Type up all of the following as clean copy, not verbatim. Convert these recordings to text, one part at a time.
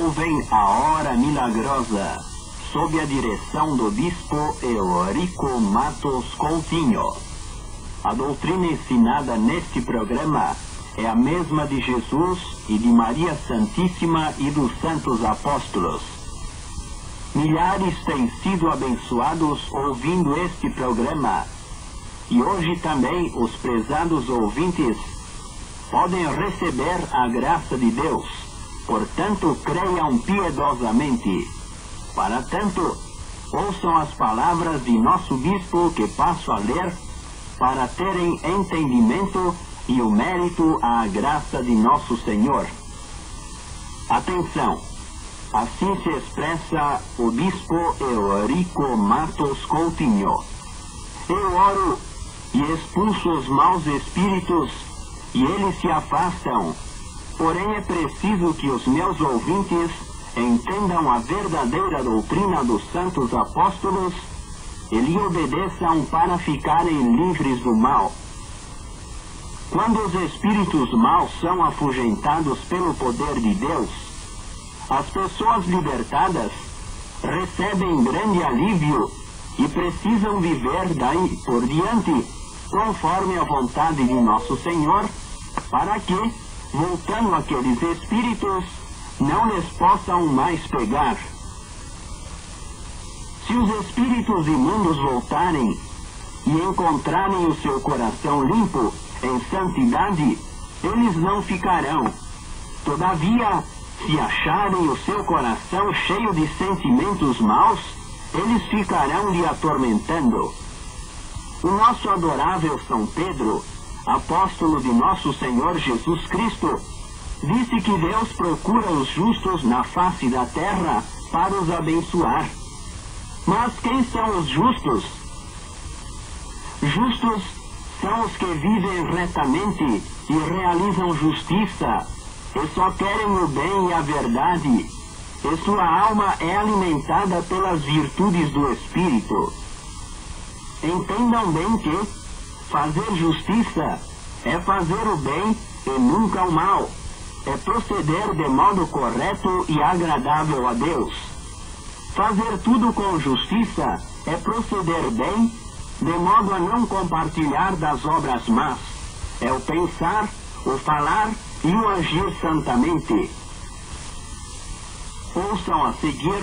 ouvem a Hora Milagrosa, sob a direção do Bispo Eurico Matos Coutinho. A doutrina ensinada neste programa é a mesma de Jesus e de Maria Santíssima e dos Santos Apóstolos. Milhares têm sido abençoados ouvindo este programa, e hoje também os prezados ouvintes podem receber a graça de Deus. Portanto, creiam piedosamente. Para tanto, ouçam as palavras de nosso bispo que passo a ler, para terem entendimento e o mérito à graça de nosso Senhor. Atenção! Assim se expressa o bispo Eurico Matos Coutinho. Eu oro e expulso os maus espíritos, e eles se afastam. Porém é preciso que os meus ouvintes entendam a verdadeira doutrina dos santos apóstolos e lhe obedeçam para ficarem livres do mal. Quando os espíritos maus são afugentados pelo poder de Deus, as pessoas libertadas recebem grande alívio e precisam viver daí por diante conforme a vontade de nosso Senhor, para que, voltando aqueles espíritos, não lhes possam mais pegar. Se os espíritos imundos voltarem e encontrarem o seu coração limpo em santidade, eles não ficarão. Todavia, se acharem o seu coração cheio de sentimentos maus, eles ficarão lhe atormentando. O nosso adorável São Pedro, apóstolo de nosso Senhor Jesus Cristo, disse que Deus procura os justos na face da terra para os abençoar. Mas quem são os justos? Justos são os que vivem retamente e realizam justiça, e só querem o bem e a verdade, e sua alma é alimentada pelas virtudes do Espírito. Entendam bem que fazer justiça é fazer o bem e nunca o mal, é proceder de modo correto e agradável a Deus. Fazer tudo com justiça é proceder bem, de modo a não compartilhar das obras más, é o pensar, o falar e o agir santamente. Ouçam a seguir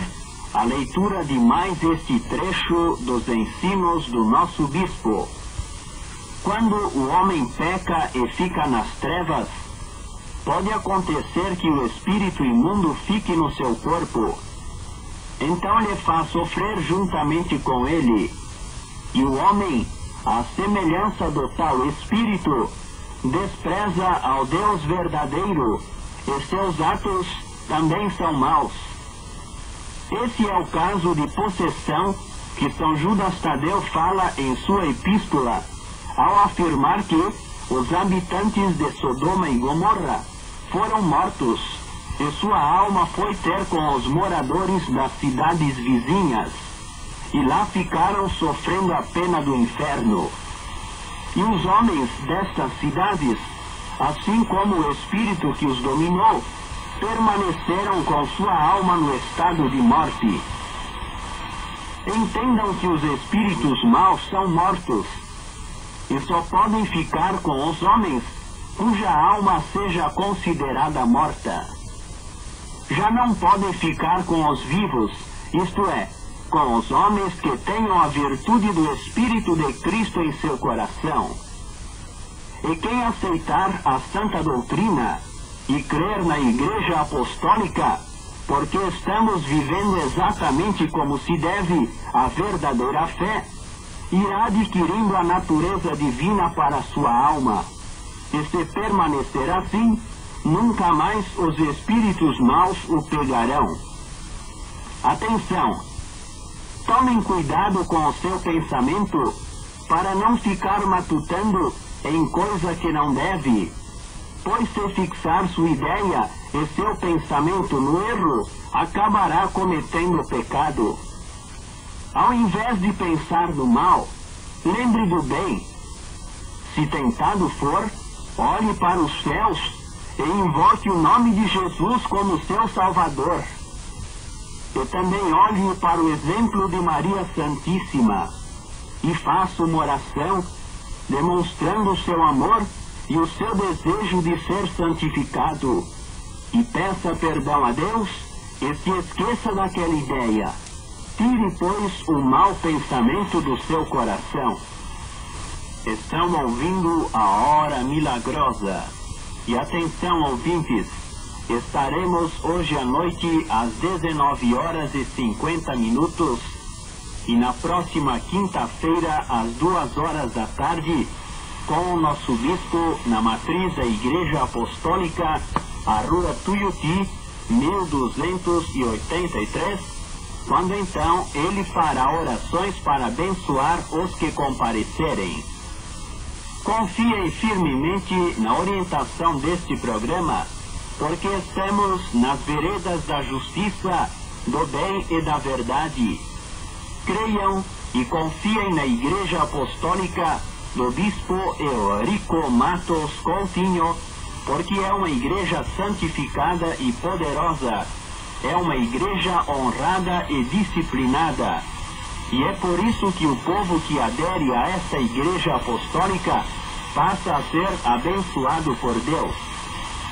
a leitura de mais este trecho dos ensinos do nosso bispo. Quando o homem peca e fica nas trevas, pode acontecer que o espírito imundo fique no seu corpo. Então lhe faz sofrer juntamente com ele. E o homem, à semelhança do tal espírito, despreza ao Deus verdadeiro, e seus atos também são maus. Esse é o caso de possessão que São Judas Tadeu fala em sua epístola, ao afirmar que os habitantes de Sodoma e Gomorra foram mortos, e sua alma foi ter com os moradores das cidades vizinhas, e lá ficaram sofrendo a pena do inferno. E os homens destas cidades, assim como o espírito que os dominou, permaneceram com sua alma no estado de morte. Entendam que os espíritos maus são mortos, e só podem ficar com os homens cuja alma seja considerada morta. Já não podem ficar com os vivos, isto é, com os homens que tenham a virtude do Espírito de Cristo em seu coração. E quem aceitar a santa doutrina e crer na Igreja Apostólica, porque estamos vivendo exatamente como se deve a verdadeira fé, irá adquirindo a natureza divina para sua alma, e se permanecer assim, nunca mais os espíritos maus o pegarão. Atenção! Tomem cuidado com o seu pensamento, para não ficar matutando em coisa que não deve, pois se fixar sua ideia e seu pensamento no erro, acabará cometendo pecado. Ao invés de pensar no mal, lembre do bem. Se tentado for, olhe para os céus e invoque o nome de Jesus como seu Salvador. E também olhe para o exemplo de Maria Santíssima e faça uma oração demonstrando o seu amor e o seu desejo de ser santificado. E peça perdão a Deus e se esqueça daquela ideia. Tire, pois, o mau pensamento do seu coração. Estão ouvindo a Hora Milagrosa. E atenção, ouvintes, estaremos hoje à noite às 19h50 e na próxima quinta-feira às 14h com o nosso bispo na matriz da Igreja Apostólica, a Rua Tuiuti, 1283, quando então ele fará orações para abençoar os que comparecerem. Confiem firmemente na orientação deste programa, porque estamos nas veredas da justiça, do bem e da verdade. Creiam e confiem na Igreja Apostólica do Bispo Eurico Matos Coutinho, porque é uma igreja santificada e poderosa, é uma igreja honrada e disciplinada. E é por isso que o povo que adere a esta Igreja Apostólica passa a ser abençoado por Deus.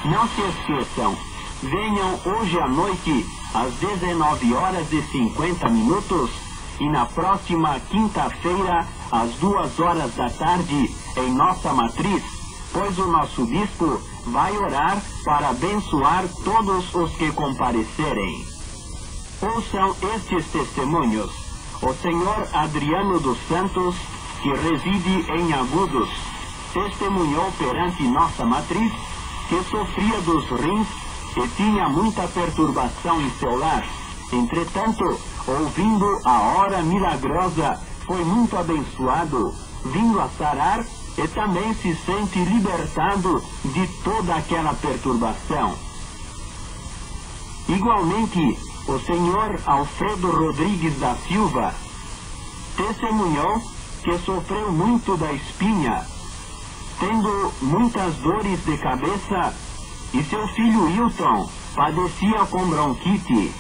Não se esqueçam, venham hoje à noite às 19h50 e na próxima quinta-feira às 14h em nossa matriz, pois o nosso bispo vai orar para abençoar todos os que comparecerem. Ouçam estes testemunhos. O senhor Adriano dos Santos, que reside em Agudos, testemunhou perante nossa matriz que sofria dos rins e tinha muita perturbação em seu lar. Entretanto, ouvindo a Hora Milagrosa, foi muito abençoado, vindo a sarar e também se sente libertado de toda aquela perturbação. Igualmente, o senhor Alfredo Rodrigues da Silva testemunhou que sofreu muito da espinha, tendo muitas dores de cabeça, e seu filho Hilton padecia com bronquite.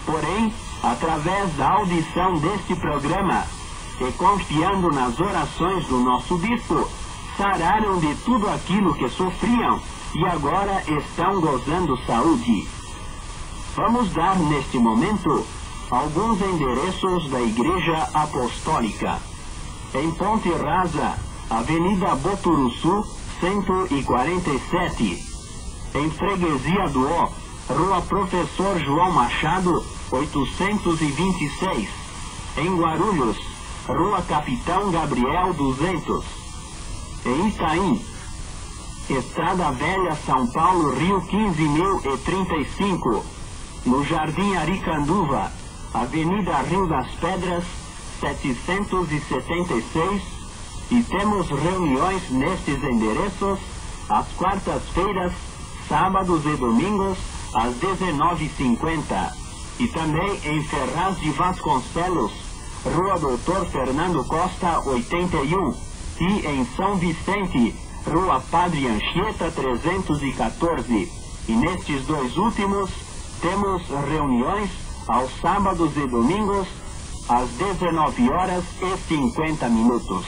Porém, através da audição deste programa e confiando nas orações do nosso bispo, sararam de tudo aquilo que sofriam e agora estão gozando saúde. Vamos dar neste momento alguns endereços da Igreja Apostólica. Em Ponte Rasa, Avenida Boturuçu, 147. Em Freguesia do Ó, Rua Professor João Machado, 826. Em Guarulhos, Rua Capitão Gabriel 200. Em Itaim, Estrada Velha São Paulo, Rio 15.035. No Jardim Aricanduva, Avenida Rio das Pedras, 776. E temos reuniões nestes endereços às quartas-feiras, sábados e domingos, às 19h50. E também em Ferraz de Vasconcelos, Rua Doutor Fernando Costa, 81. E em São Vicente, Rua Padre Anchieta, 314. E nestes dois últimos, temos reuniões aos sábados e domingos, às 19h50.